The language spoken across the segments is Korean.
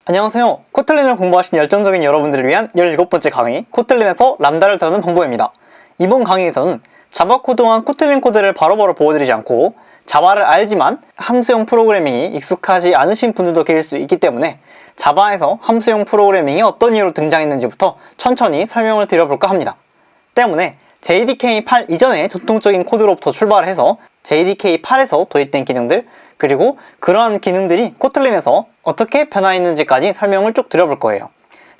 안녕하세요. 코틀린을 공부하신 열정적인 여러분들을 위한 17번째 강의 코틀린에서 람다를 다루는 방법입니다. 이번 강의에서는 자바 코드와 코틀린 코드를 바로바로 보여드리지 않고 자바를 알지만 함수형 프로그래밍이 익숙하지 않으신 분들도 계실 수 있기 때문에 자바에서 함수형 프로그래밍이 어떤 이유로 등장했는지부터 천천히 설명을 드려볼까 합니다. 때문에 JDK8 이전의 전통적인 코드로부터 출발해서 JDK8에서 도입된 기능들, 그리고 그러한 기능들이 코틀린에서 어떻게 변화했는지까지 설명을 쭉 드려볼 거예요.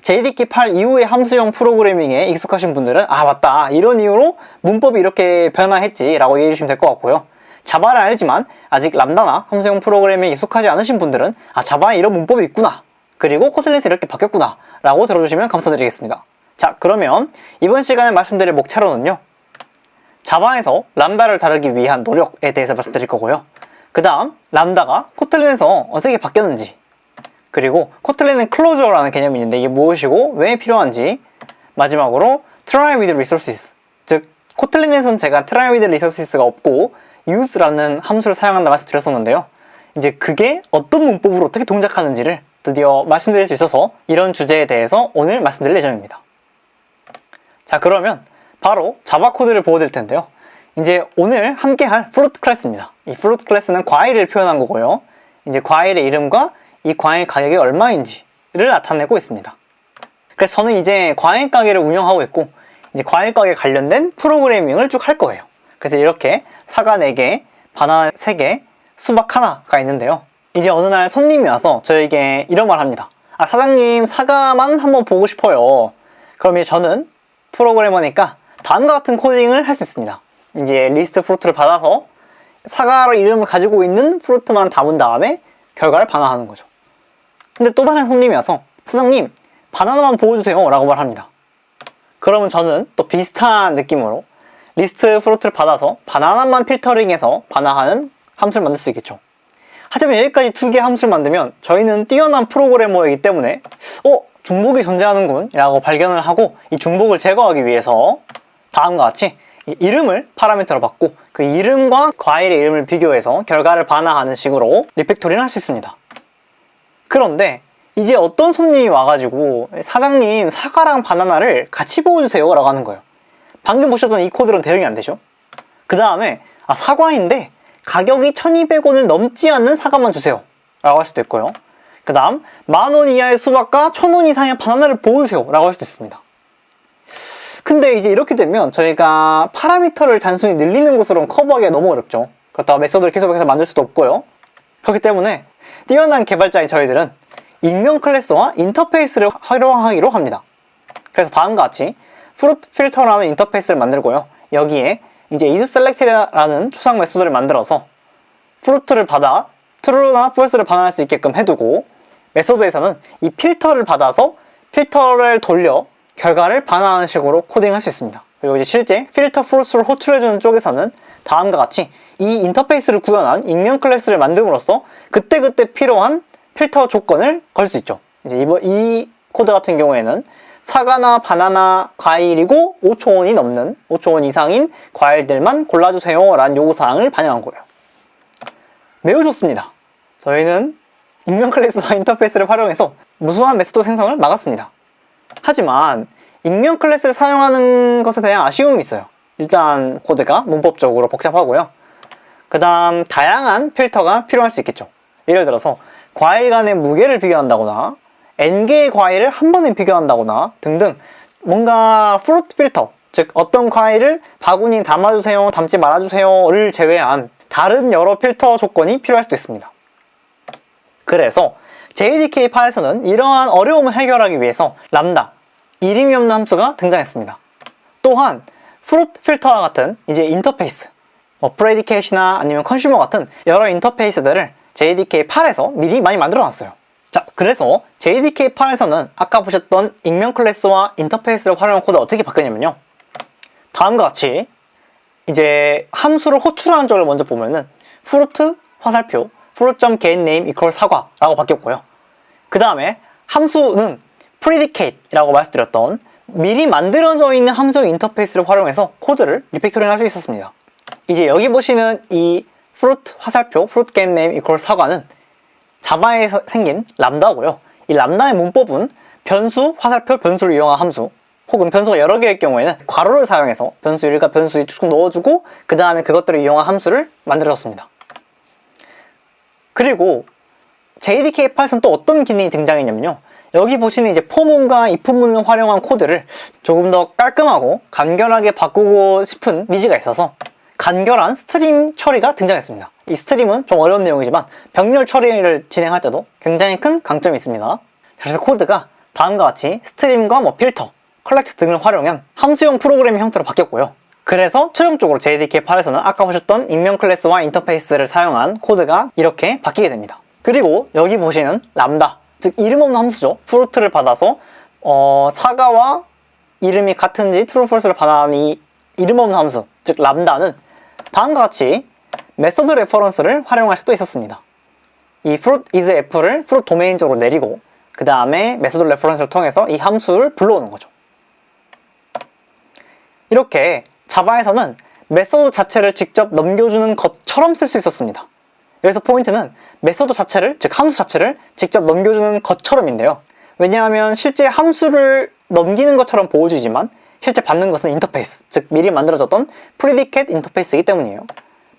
JDK8 이후의 함수형 프로그래밍에 익숙하신 분들은 아 맞다, 이런 이유로 문법이 이렇게 변화했지 라고 이해해 주시면 될 것 같고요. 자바를 알지만 아직 람다나 함수형 프로그래밍에 익숙하지 않으신 분들은 아 자바에 이런 문법이 있구나, 그리고 코틀린에서 이렇게 바뀌었구나 라고 들어주시면 감사드리겠습니다. 자, 그러면 이번 시간에 말씀드릴 목차로는요, 자바에서 람다를 다루기 위한 노력에 대해서 말씀드릴 거고요. 그 다음 람다가 코틀린에서 어떻게 바뀌었는지, 그리고 코틀린은 클로저라는 개념이 있는데 이게 무엇이고 왜 필요한지, 마지막으로 try with resources, 즉 코틀린에서는 제가 try with resources가 없고 use라는 함수를 사용한다 말씀드렸었는데요. 이제 그게 어떤 문법으로 어떻게 동작하는지를 드디어 말씀드릴 수 있어서 이런 주제에 대해서 오늘 말씀드릴 예정입니다. 자, 그러면 바로 자바 코드를 보여드릴 텐데요. 이제 오늘 함께 할 fruit 클래스입니다. 이 fruit 클래스는 과일을 표현한 거고요. 이제 과일의 이름과 이 과일 가격이 얼마인지를 나타내고 있습니다. 그래서 저는 이제 과일 가게를 운영하고 있고 이제 과일 가게 관련된 프로그래밍을 쭉 할 거예요. 그래서 이렇게 사과 4개, 바나나 3개, 수박 1가 있는데요. 이제 어느 날 손님이 와서 저에게 이런 말 합니다. 아, 사장님 사과만 한번 보고 싶어요. 그럼 이제 저는 프로그래머니까 다음과 같은 코딩을 할 수 있습니다. 이제 리스트 프루트를 받아서 사과로 이름을 가지고 있는 프루트만 담은 다음에 결과를 반환하는 거죠. 근데 또 다른 손님이 와서 사장님 바나나만 보여주세요 라고 말합니다. 그러면 저는 또 비슷한 느낌으로 리스트 프루트를 받아서 바나나만 필터링해서 반환하는 함수를 만들 수 있겠죠. 하지만 여기까지 2개의 함수를 만들면 저희는 뛰어난 프로그래머이기 때문에 중복이 존재하는군 라고 발견을 하고 이 중복을 제거하기 위해서 다음과 같이 이 이름을 파라미터로 받고 그 이름과 과일의 이름을 비교해서 결과를 반환하는 식으로 리팩토링을 할 수 있습니다. 그런데 이제 어떤 손님이 와가지고 사장님 사과랑 바나나를 같이 보여주세요 라고 하는 거예요. 방금 보셨던 이 코드로는 대응이 안 되죠. 그 다음에 사과인데 가격이 1200원을 넘지 않는 사과만 주세요 라고 할 수도 있고요. 그 다음 10,000원 이하의 수박과 1,000원 이상의 바나나를 보여주세요 라고 할 수도 있습니다. 근데 이제 이렇게 되면 저희가 파라미터를 단순히 늘리는 것으로는 커버하기가 너무 어렵죠. 그렇다고 메소드를 계속해서 만들 수도 없고요. 그렇기 때문에 뛰어난 개발자인 저희들은 익명 클래스와 인터페이스를 활용하기로 합니다. 그래서 다음과 같이 fruit filter라는 인터페이스를 만들고요. 여기에 이제 isSelect라는 추상 메소드를 만들어서 fruit를 받아 true나 false를 반환할 수 있게끔 해두고, 메소드에서는 이 필터를 받아서 필터를 돌려 결과를 반환하는 식으로 코딩할 수 있습니다. 그리고 이제 실제 필터 false를 호출해주는 쪽에서는 다음과 같이 이 인터페이스를 구현한 익명 클래스를 만듦으로써 그때그때 필요한 필터 조건을 걸 수 있죠. 이제 이 코드 같은 경우에는 사과나 바나나 과일이고 5,000원이 넘는 5,000원 이상인 과일들만 골라주세요 라는 요구사항을 반영한 거예요. 매우 좋습니다. 저희는 익명 클래스와 인터페이스를 활용해서 무수한 메소드 생성을 막았습니다. 하지만 익명 클래스를 사용하는 것에 대한 아쉬움이 있어요. 일단 코드가 문법적으로 복잡하고요. 그 다음 다양한 필터가 필요할 수 있겠죠. 예를 들어서 과일 간의 무게를 비교한다거나 n개의 과일을 한 번에 비교한다거나 등등, 뭔가 프루트 필터, 즉 어떤 과일을 바구니에 담아주세요, 담지 말아주세요를 제외한 다른 여러 필터 조건이 필요할 수도 있습니다. 그래서 JDK8에서는 이러한 어려움을 해결하기 위해서 람다, 이름이 없는 함수가 등장했습니다. 또한 fruit 필터와 같은 이제 인터페이스, predicate이나 아니면 consumer 같은 여러 인터페이스들을 JDK8에서 미리 많이 만들어 놨어요. 자, 그래서 JDK8에서는 아까 보셨던 익명 클래스와 인터페이스를 활용한 코드가 어떻게 바뀌었냐면요, 다음과 같이 이제 함수를 호출하는 쪽을 먼저 보면은 fruit 화살표 fruit.getName equals 사과라고 바뀌었고요. 그 다음에 함수는 predicate라고 말씀드렸던 미리 만들어져 있는 함수 인터페이스를 활용해서 코드를 리팩토링 할 수 있었습니다. 이제 여기 보시는 이 fruit 화살표 fruit.getName equals 사과는 자바에서 생긴 람다고요. 이 람다의 문법은 변수, 화살표, 변수를 이용한 함수, 혹은 변수가 여러 개일 경우에는 괄호를 사용해서 변수 1과 변수 2 쭉 넣어주고 그 다음에 그것들을 이용한 함수를 만들어줬습니다. 그리고 JDK8에서는 또 어떤 기능이 등장했냐면요, 여기 보시는 이제 포문과 if문을 활용한 코드를 조금 더 깔끔하고 간결하게 바꾸고 싶은 니즈가 있어서 간결한 스트림 처리가 등장했습니다. 이 스트림은 좀 어려운 내용이지만 병렬 처리를 진행할 때도 굉장히 큰 강점이 있습니다. 그래서 코드가 다음과 같이 스트림과 필터, 컬렉트 등을 활용한 함수형 프로그램의 형태로 바뀌었고요. 그래서 최종적으로 JDK8에서는 아까 보셨던 익명 클래스와 인터페이스를 사용한 코드가 이렇게 바뀌게 됩니다. 그리고 여기 보시는 람다, 즉 이름 없는 함수죠. 프루트를 받아서 사과와 이름이 같은지 true, false를 받아낸 이 이름 없는 함수, 즉 람다는 다음과 같이 메소드 레퍼런스를 활용할 수도 있었습니다. 이 fruit is f를 fruit 도메인적으로 내리고 그 다음에 메소드 레퍼런스를 통해서 이 함수를 불러오는 거죠. 이렇게 자바에서는 메소드 자체를 직접 넘겨주는 것처럼 쓸 수 있었습니다. 여기서 포인트는 메소드 자체를, 즉 함수 자체를 직접 넘겨주는 것처럼인데요. 왜냐하면 실제 함수를 넘기는 것처럼 보여주지만 실제 받는 것은 인터페이스, 즉 미리 만들어졌던 predicate 인터페이스이기 때문이에요.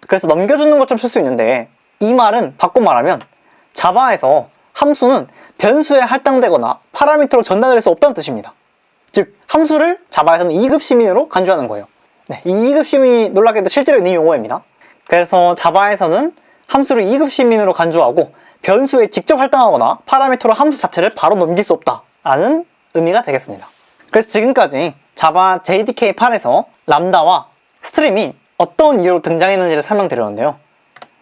그래서 넘겨주는 것처럼 쓸 수 있는데, 이 말은 바꿔 말하면 자바에서 함수는 변수에 할당되거나 파라미터로 전달될 수 없다는 뜻입니다. 즉 함수를 자바에서는 2급 시민으로 간주하는 거예요. 네, 이 2급 시민이 놀랍게도 실제로 있는 용어입니다. 그래서 자바에서는 함수를 2급 시민으로 간주하고 변수에 직접 할당하거나 파라미터로 함수 자체를 바로 넘길 수 없다라는 의미가 되겠습니다. 그래서 지금까지 자바 JDK8에서 람다와 스트림이 어떤 이유로 등장했는지를 설명드렸는데요.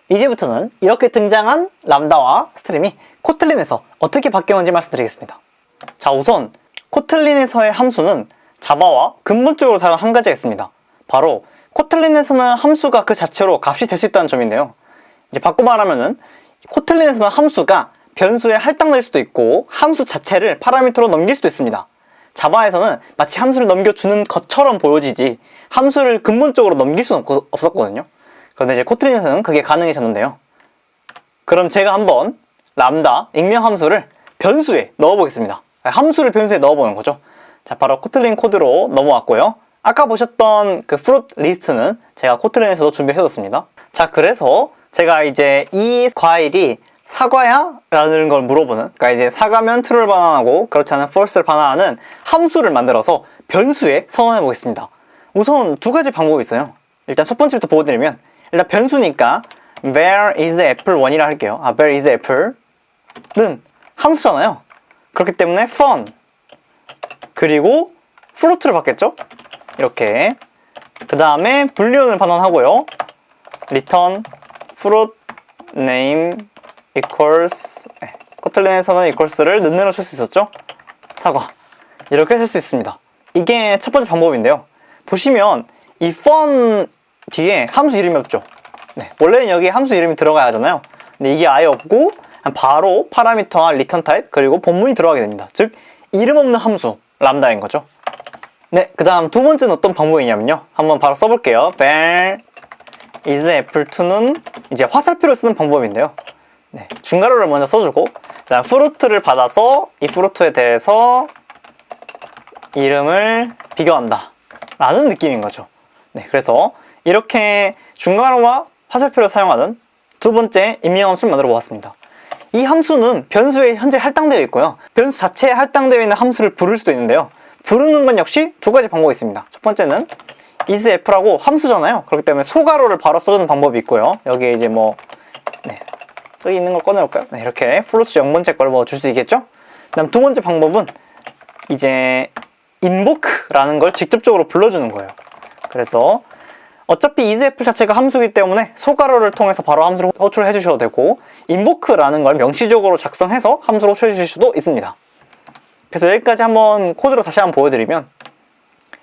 이제부터는 이렇게 등장한 람다와 스트림이 코틀린에서 어떻게 바뀌었는지 말씀드리겠습니다. 자, 우선 코틀린에서의 함수는 자바와 근본적으로 다른 한 가지가 있습니다. 바로 코틀린에서는 함수가 그 자체로 값이 될 수 있다는 점인데요. 이제 바꿔 말하면은 코틀린에서는 함수가 변수에 할당될 수도 있고 함수 자체를 파라미터로 넘길 수도 있습니다. 자바에서는 마치 함수를 넘겨주는 것처럼 보여지지 함수를 근본적으로 넘길 수는 없었거든요. 그런데 이제 코틀린에서는 그게 가능해졌는데요. 그럼 제가 한번 람다 익명 함수를 변수에 넣어보겠습니다. 함수를 변수에 넣어보는 거죠. 자, 바로 코틀린 코드로 넘어왔고요. 아까 보셨던 그 fruit 리스트는 제가 코틀린에서도 준비해뒀습니다. 자, 그래서 제가 이제 이 과일이 사과야? 라는 걸 물어보는, 그러니까 이제 사과면 true를 반환하고 그렇지 않으면 false를 반환하는 함수를 만들어서 변수에 선언해 보겠습니다. 우선 두 가지 방법이 있어요. 일단 첫 번째부터 보여드리면, 일단 변수니까 where is apple1이라 할게요. where is apple는 함수잖아요. 그렇기 때문에 fun 그리고 fruit를 받겠죠? 이렇게. 그 다음에 불리언을 반환하고요. return fruit name equals, 코틀린에서는 equals를 는으로 쓸 수 있었죠? 사과. 이렇게 쓸 수 있습니다. 이게 첫 번째 방법인데요. 보시면 이 fun 뒤에 함수 이름이 없죠? 네, 원래는 여기 함수 이름이 들어가야 하잖아요. 근데 이게 아예 없고 바로 파라미터와 return type 그리고 본문이 들어가게 됩니다. 즉 이름 없는 함수 람다인 거죠. 네, 그 다음 두 번째는 어떤 방법이냐면요, 한번 바로 써볼게요. where is apple2는 이제 화살표를 쓰는 방법인데요. 네, 중괄호를 먼저 써주고 그 다음 fruit를 받아서 이 fruit에 대해서 이름을 비교한다 라는 느낌인 거죠. 네, 그래서 이렇게 중괄호와 화살표를 사용하는 두 번째 익명 함수를 만들어 보았습니다. 이 함수는 변수에 현재 할당되어 있고요. 변수 자체에 할당되어 있는 함수를 부를 수도 있는데요. 부르는 건 역시 두 가지 방법이 있습니다. 첫 번째는 is f라고 함수잖아요. 그렇기 때문에 소괄호를 바로 써주는 방법이 있고요. 여기에 이제 저기 있는 걸 꺼내볼까요? 네, 이렇게 플로트 0번째 걸 줄 수 있겠죠? 그 다음 두 번째 방법은 이제 invoke라는 걸 직접적으로 불러주는 거예요. 그래서 어차피 isAppleE 자체가 함수이기 때문에 소괄호를 통해서 바로 함수를 호출해 주셔도 되고 invoke라는 걸 명시적으로 작성해서 함수로 호출해 주실 수도 있습니다. 그래서 여기까지 한번 코드로 다시 한번 보여드리면,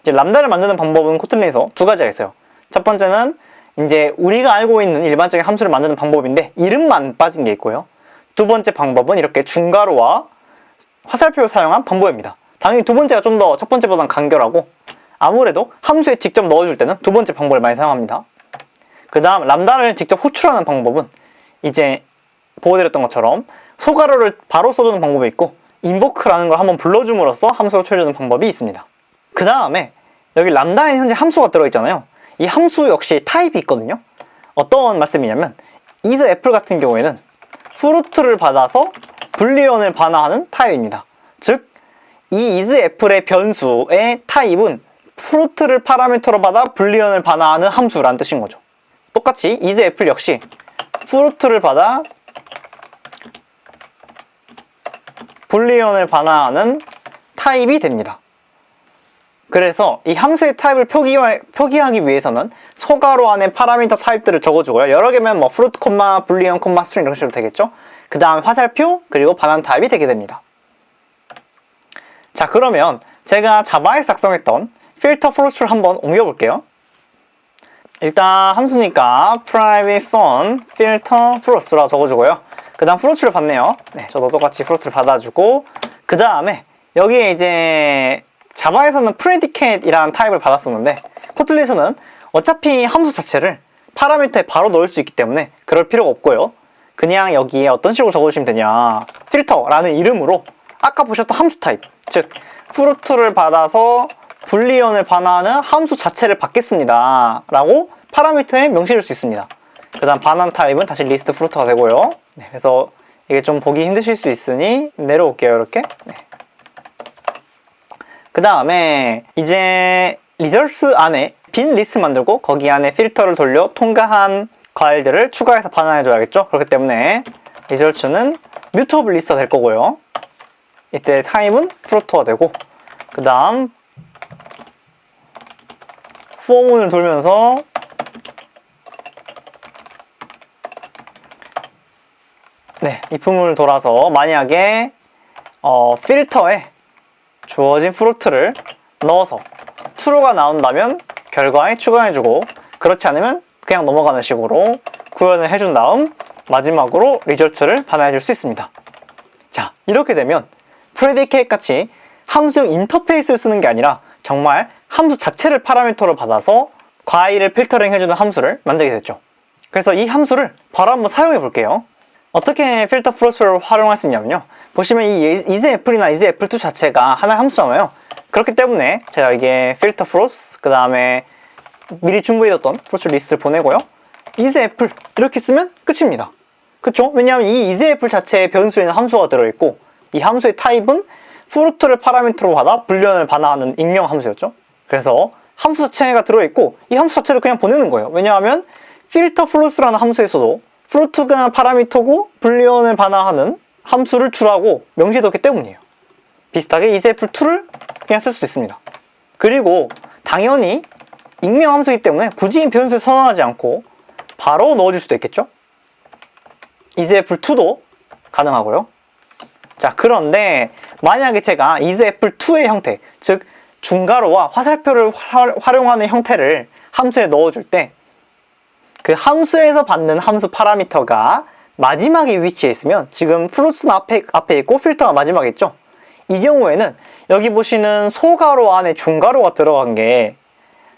이제 람다를 만드는 방법은 코틀린에서 두 가지가 있어요. 첫 번째는 이제 우리가 알고 있는 일반적인 함수를 만드는 방법인데 이름만 빠진 게 있고요. 두 번째 방법은 이렇게 중괄호와 화살표를 사용한 방법입니다. 당연히 두 번째가 좀 더 첫 번째보다는 간결하고 아무래도 함수에 직접 넣어줄 때는 두 번째 방법을 많이 사용합니다. 그 다음 람다를 직접 호출하는 방법은 이제 보여드렸던 것처럼 소괄호를 바로 써주는 방법이 있고 invoke라는 걸 한번 불러줌으로써 함수를 초래해주는 방법이 있습니다. 그 다음에 여기 람다에 현재 함수가 들어있잖아요. 이 함수 역시 타입이 있거든요. 어떤 말씀이냐면 isApple 같은 경우에는 fruit를 받아서 불리언을 반환하는 타입입니다. 즉, 이 isApple의 변수의 타입은 fruit를 파라미터로 받아 불리언을 반환하는 함수라는 뜻인 거죠. 똑같이 isApple 역시 fruit를 받아 불리언을 반환하는 타입이 됩니다. 그래서 이 함수의 타입을 표기하기 위해서는 소괄호 안에 파라미터 타입들을 적어주고요. 여러 개면 뭐 fruit, boolean, string 이런 식으로 되겠죠. 그 다음 화살표, 그리고 반환 타입이 되게 됩니다. 자, 그러면 제가 자바에서 작성했던 filter fruit를 한번 옮겨볼게요. 일단 함수니까 private fun filter fruits라고 적어주고요. 그 다음 fruit를 받네요. 네, 저도 똑같이 fruit를 받아주고, 그 다음에 여기에 이제 자바에서는 predicate이라는 타입을 받았었는데 코틀린에서는 어차피 함수 자체를 파라미터에 바로 넣을 수 있기 때문에 그럴 필요가 없고요. 그냥 여기에 어떤 식으로 적어주시면 되냐, filter라는 이름으로 아까 보셨던 함수 타입, 즉 fruit를 받아서 불리언을 반환하는 함수 자체를 받겠습니다 라고 파라미터에 명시해줄 수 있습니다. 그 다음 반환 타입은 다시 리스트 fruit가 되고요. 네, 그래서 이게 좀 보기 힘드실 수 있으니 내려올게요. 이렇게. 네. 그 다음에 이제 results 안에 빈 리스트 만들고 거기 안에 필터를 돌려 통과한 과일들을 추가해서 반환해 줘야겠죠. 그렇기 때문에 results는 mutable list가 될 거고요. 이때 타입은 fruit가 되고, 그 다음 for문을 돌면서 네, if문을 돌아서 만약에 필터에 주어진 fruit를 넣어서 true가 나온다면 결과에 추가해주고, 그렇지 않으면 그냥 넘어가는 식으로 구현을 해준 다음 마지막으로 result를 반환해줄 수 있습니다. 자, 이렇게 되면 predicate 같이 함수형 인터페이스를 쓰는 게 아니라 정말 함수 자체를 파라미터로 받아서 과일을 필터링 해주는 함수를 만들게 됐죠. 그래서 이 함수를 바로 한번 사용해 볼게요. 어떻게 필터 프로스를 활용할 수 있냐면요, 보시면 이 isApple이나 isApple2 자체가 하나의 함수잖아요. 그렇기 때문에 제가 이게 filter fruits, 그 다음에 미리 준비해뒀던 fruit 리스트를 보내고요, isApple 이렇게 쓰면 끝입니다. 그쵸? 왜냐하면 이 isApple 자체의 변수에는 함수가 들어있고 이 함수의 타입은 fruit를 파라미터로 받아 불리언을 반환하는 익명 함수였죠. 그래서 함수 자체가 들어있고 이 함수 자체를 그냥 보내는 거예요. 왜냐하면 filter fruits라는 함수에서도 fruit가 파라미터고 불리언을 반환하는 함수를 주라고 명시해뒀기 때문이에요. 비슷하게 isApple2를 그냥 쓸 수도 있습니다. 그리고 당연히 익명 함수이기 때문에 굳이 변수에 선언하지 않고 바로 넣어줄 수도 있겠죠. isApple2도 가능하고요. 자, 그런데 만약에 제가 isApple2의 형태, 즉 중괄호와 화살표를 활용하는 형태를 함수에 넣어줄 때 그 함수에서 받는 함수 파라미터가 마지막에 위치해 있으면, 지금 fruits는 앞에 있고 필터가 마지막에 있죠. 이 경우에는 여기 보시는 소괄호 안에 중괄호가 들어간 게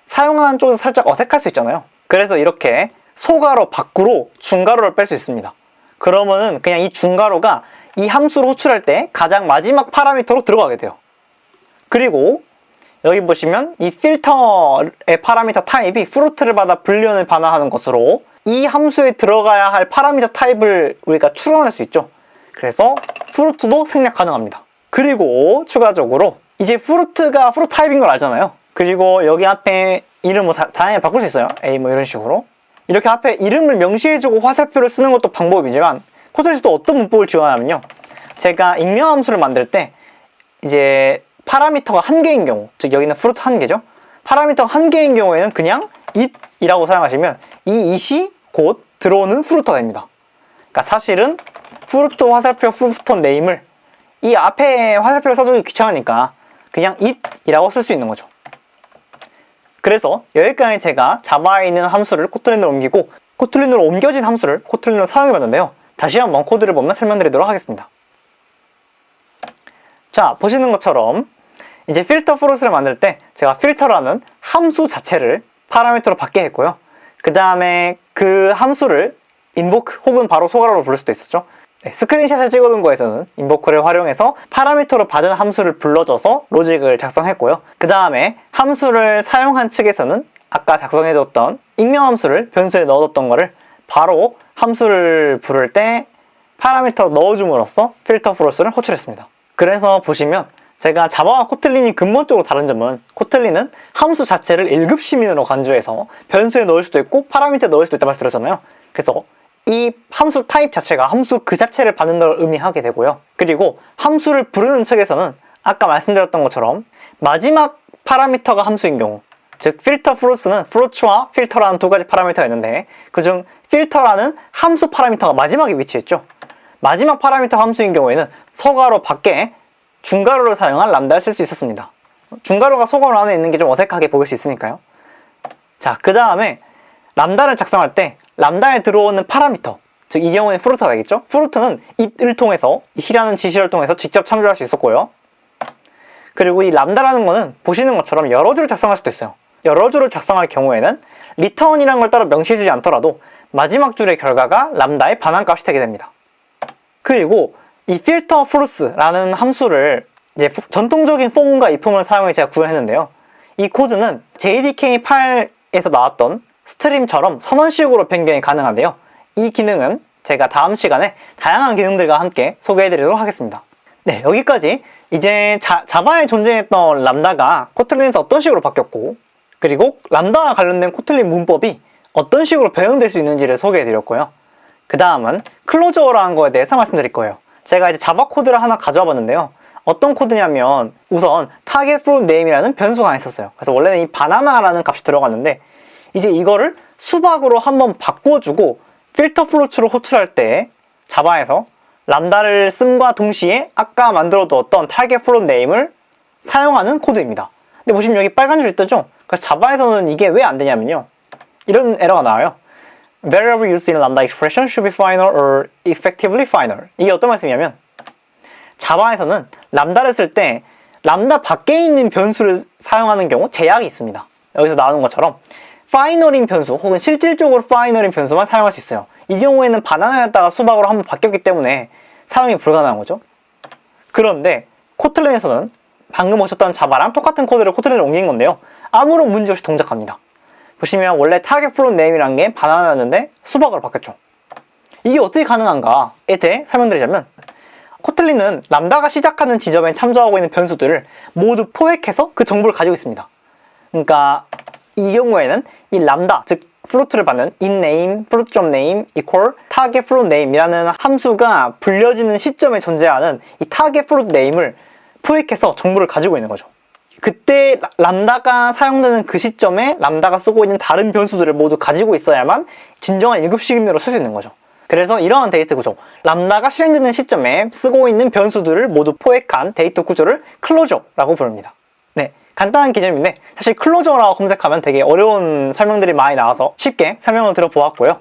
사용하는 쪽에서 살짝 어색할 수 있잖아요. 그래서 이렇게 소괄호 밖으로 중괄호를 뺄 수 있습니다. 그러면은 그냥 이 중괄호가 이 함수를 호출할 때 가장 마지막 파라미터로 들어가게 돼요. 그리고 여기 보시면 이 필터의 파라미터 타입이 fruit를 받아 불리언을 반환하는 것으로 이 함수에 들어가야 할 파라미터 타입을 우리가 추론할 수 있죠. 그래서 fruit도 생략 가능합니다. 그리고 추가적으로 이제 fruit가 fruit 타입인 걸 알잖아요. 그리고 여기 앞에 이름 뭐 다양하게 바꿀 수 있어요. A 뭐 이런 식으로 이렇게 앞에 이름을 명시해주고 화살표를 쓰는 것도 방법이지만 코틀린에서도 어떤 문법을 지원하냐면요, 제가 익명 함수를 만들 때 이제 파라미터가 한 개인 경우, 즉 여기는 fruit 한 개죠. 파라미터가 한 개인 경우에는 그냥 it이라고 사용하시면 이 it이 곧 들어오는 fruit가 됩니다. 그러니까 사실은 fruit 화살표 fruit name을 이 앞에 화살표를 써주기 귀찮으니까 그냥 it이라고 쓸 수 있는 거죠. 그래서 여기까지 제가 자바에 있는 함수를 코틀린으로 옮기고 코틀린으로 옮겨진 함수를 코틀린으로 사용해 봤는데요, 다시 한번 코드를 보면 설명드리도록 하겠습니다. 자, 보시는 것처럼 이제 필터 프로스를 만들 때 제가 필터라는 함수 자체를 파라미터로 받게 했고요. 그 다음에 그 함수를 invoke 혹은 바로 소괄호로 부를 수도 있었죠. 스크린샷을 찍어둔 거에서는 인보크를 활용해서 파라미터로 받은 함수를 불러줘서 로직을 작성했고요. 그 다음에 함수를 사용한 측에서는 아까 작성해뒀던 익명함수를 변수에 넣어뒀던 거를 바로 함수를 부를 때 파라미터 넣어줌으로써 필터 프로스를 호출했습니다. 그래서 보시면 제가 자바와 코틀린이 근본적으로 다른 점은 코틀린은 함수 자체를 1급 시민으로 간주해서 변수에 넣을 수도 있고 파라미터에 넣을 수도 있다고 말씀드렸잖아요. 그래서 이 함수 타입 자체가 함수 그 자체를 받는 걸 의미하게 되고요. 그리고 함수를 부르는 측에서는 아까 말씀드렸던 것처럼 마지막 파라미터가 함수인 경우, 즉 필터 프로스는 프로츠와 필터라는 두 가지 파라미터가 있는데 그중 필터라는 함수 파라미터가 마지막에 위치했죠. 마지막 파라미터 함수인 경우에는 서가로 밖에 중괄호를 사용한 람다를 쓸 수 있었습니다. 중괄호가 소괄호 안에 있는 게 좀 어색하게 보일 수 있으니까요. 자, 그 다음에 람다를 작성할 때 람다에 들어오는 파라미터, 즉 이 경우에는 fruit가 되겠죠. fruit는 it을 통해서, it이라는 지시를 통해서 직접 참조할 수 있었고요. 그리고 이 람다라는 거는 보시는 것처럼 여러 줄을 작성할 수도 있어요. 여러 줄을 작성할 경우에는 return이라는 걸 따로 명시해주지 않더라도 마지막 줄의 결과가 람다의 반환값이 되게 됩니다. 그리고 이 filter force라는 함수를 이제 전통적인 form과 if을 사용해 제가 구현했는데요. 이 코드는 JDK8에서 나왔던 스트림처럼 선언식으로 변경이 가능한데요. 이 기능은 제가 다음 시간에 다양한 기능들과 함께 소개해드리도록 하겠습니다. 네, 여기까지 이제 자바에 존재했던 람다가 코틀린에서 어떤 식으로 바뀌었고 그리고 람다와 관련된 코틀린 문법이 어떤 식으로 배운될 수 있는지를 소개해드렸고요. 그 다음은 클로저라는 거에 대해서 말씀드릴 거예요. 제가 이제 자바 코드를 하나 가져와 봤는데요. 어떤 코드냐면 우선 target float name이라는 변수가 하나 있었어요. 그래서 원래는 이 바나나라는 값이 들어갔는데 이제 이거를 수박으로 한번 바꿔주고 필터 플로츠로 호출할 때 자바에서 람다를 씀과 동시에 아까 만들어두었던 target float name을 사용하는 코드입니다. 근데 보시면 여기 빨간 줄이 뜨죠? 그래서 자바에서는 이게 왜 안 되냐면요. 이런 에러가 나와요. Variable used in lambda expression should be final or effectively final. 이게 어떤 말씀이냐면 자바에서는 람다를 쓸 때 람다 밖에 있는 변수를 사용하는 경우 제약이 있습니다. 여기서 나오는 것처럼 파이널인 변수 혹은 실질적으로 파이널인 변수만 사용할 수 있어요. 이 경우에는 바나나였다가 수박으로 한번 바뀌었기 때문에 사용이 불가능한 거죠. 그런데 코틀린에서는 방금 보셨던 자바랑 똑같은 코드를 코틀린으로 옮긴 건데요. 아무런 문제 없이 동작합니다. 보시면 원래 target float name이란 게 바나나였는데 수박으로 바뀌었죠. 이게 어떻게 가능한가에 대해 설명드리자면 코틀린은 람다가 시작하는 지점에 참조하고 있는 변수들을 모두 포획해서 그 정보를 가지고 있습니다. 그러니까 이 경우에는 이 람다, 즉 float를 받는 inName, float.name equal target float name이라는 함수가 불려지는 시점에 존재하는 이 target float name을 포획해서 정보를 가지고 있는 거죠. 그때 람다가 사용되는 그 시점에 람다가 쓰고 있는 다른 변수들을 모두 가지고 있어야만 진정한 1급 시민으로 쓸 수 있는 거죠. 그래서 이러한 데이터 구조, 람다가 실행되는 시점에 쓰고 있는 변수들을 모두 포획한 데이터 구조를 클로저라고 부릅니다. 네, 간단한 개념인데 사실 클로저라고 검색하면 되게 어려운 설명들이 많이 나와서 쉽게 설명을 들어보았고요.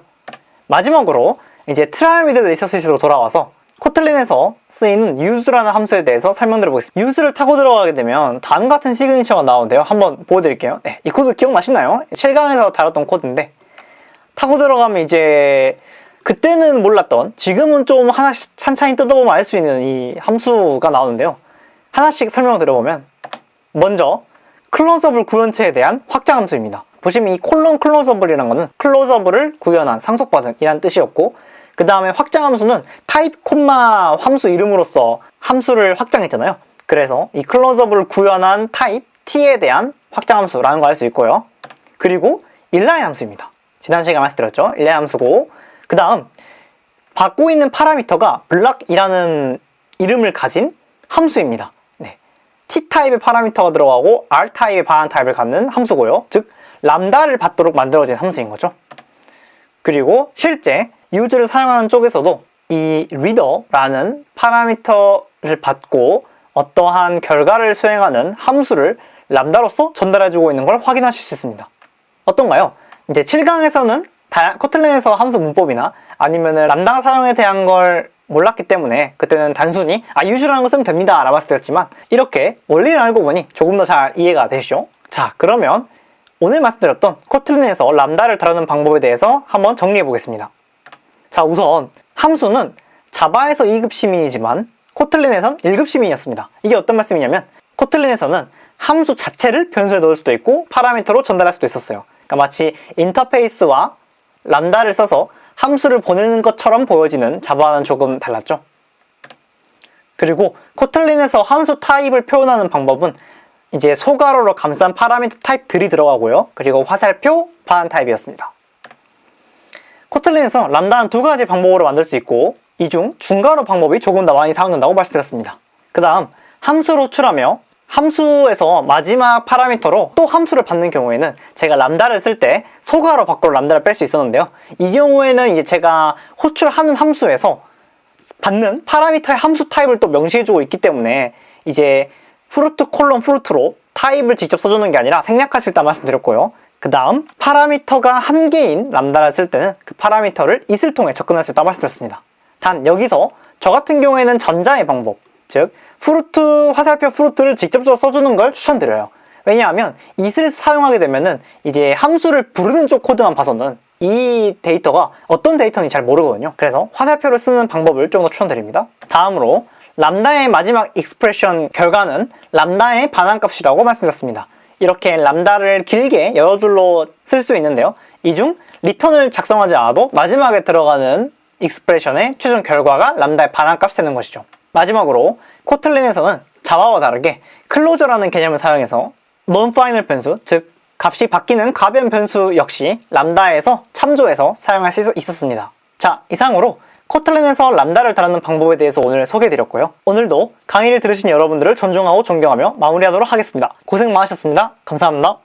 마지막으로 이제 트라이얼 위드 리서시스로 돌아와서 코틀린에서 쓰이는 use라는 함수에 대해서 설명드려보겠습니다. use를 타고 들어가게 되면 다음 같은 시그니처가 나오는데요. 한번 보여드릴게요. 네, 이 코드 기억나시나요? 실강에서 다뤘던 코드인데 타고 들어가면 이제 그때는 몰랐던 지금은 좀 하나씩 찬찬히 뜯어보면 알 수 있는 이 함수가 나오는데요. 하나씩 설명을 드려보면 먼저 클로저블 구현체에 대한 확장 함수입니다. 보시면 이 콜론 클로저블이라는 거는 클로저블을 구현한 상속받은 이란 뜻이었고 그 다음에 확장 함수는 타입 콤마 함수 이름으로서 함수를 확장했잖아요. 그래서 이 클로저블을 구현한 타입 t에 대한 확장 함수라는 거 알 수 있고요. 그리고 inline 함수입니다. 지난 시간에 말씀드렸죠. inline 함수고 그 다음 받고 있는 파라미터가 블락이라는 이름을 가진 함수입니다. 네. T타입의 파라미터가 들어가고 R타입의 반환 타입을 갖는 함수고요. 즉 람다를 받도록 만들어진 함수인 거죠. 그리고 실제 use를 사용하는 쪽에서도 이 reader라는 파라미터를 받고 어떠한 결과를 수행하는 함수를 람다로서 전달해주고 있는 걸 확인하실 수 있습니다. 어떤가요? 이제 7강에서는 코틀린에서 함수 문법이나 아니면은 람다 사용에 대한 걸 몰랐기 때문에 그때는 단순히 use라는 거 쓰면 됩니다 라고 말씀드렸지만 이렇게 원리를 알고 보니 조금 더 잘 이해가 되시죠? 자, 그러면 오늘 말씀드렸던 코틀린에서 람다를 다루는 방법에 대해서 한번 정리해 보겠습니다. 자, 우선 함수는 자바에서 2급 시민이지만 코틀린에선 1급 시민이었습니다. 이게 어떤 말씀이냐면 코틀린에서는 함수 자체를 변수에 넣을 수도 있고 파라미터로 전달할 수도 있었어요. 그러니까 마치 인터페이스와 람다를 써서 함수를 보내는 것처럼 보여지는 자바와는 조금 달랐죠. 그리고 코틀린에서 함수 타입을 표현하는 방법은 이제 소괄호로 감싼 파라미터 타입들이 들어가고요. 그리고 화살표, 바한 타입이었습니다. 코틀린에서 람다는 두 가지 방법으로 만들 수 있고 이 중 중괄호 방법이 조금 더 많이 사용된다고 말씀드렸습니다. 그 다음 함수를 호출하며 함수에서 마지막 파라미터로 또 함수를 받는 경우에는 제가 람다를 쓸 때 소괄호 밖으로 람다를 뺄 수 있었는데요. 이 경우에는 이제 제가 호출하는 함수에서 받는 파라미터의 함수 타입을 또 명시해주고 있기 때문에 이제 프루트 콜론 프루트로 타입을 직접 써주는 게 아니라 생략할 수 있다는 말씀드렸고요. 그 다음 파라미터가 한 개인 람다를 쓸 때는 그 파라미터를 it을 통해 접근할 수 있다고 말씀드렸습니다. 단 여기서 저 같은 경우에는 전자의 방법, 즉 프루트, 화살표 프루트를 직접적으로 써주는 걸 추천드려요. 왜냐하면 it을 사용하게 되면은 이제 함수를 부르는 쪽 코드만 봐서는 이 데이터가 어떤 데이터인지 잘 모르거든요. 그래서 화살표를 쓰는 방법을 좀 더 추천드립니다. 다음으로 람다의 마지막 익스프레션 결과는 람다의 반환값이라고 말씀드렸습니다. 이렇게 람다를 길게 여러 줄로 쓸 수 있는데요. 이 중 리턴을 작성하지 않아도 마지막에 들어가는 익스프레션의 최종 결과가 람다의 반환값이 되는 것이죠. 마지막으로 코틀린에서는 자바와 다르게 클로저라는 개념을 사용해서 논파이널 변수, 즉 값이 바뀌는 가변 변수 역시 람다에서 참조해서 사용할 수 있었습니다. 자, 이상으로 코틀린에서 람다를 다루는 방법에 대해서 오늘 소개해드렸고요. 오늘도 강의를 들으신 여러분들을 존중하고 존경하며 마무리하도록 하겠습니다. 고생 많으셨습니다. 감사합니다.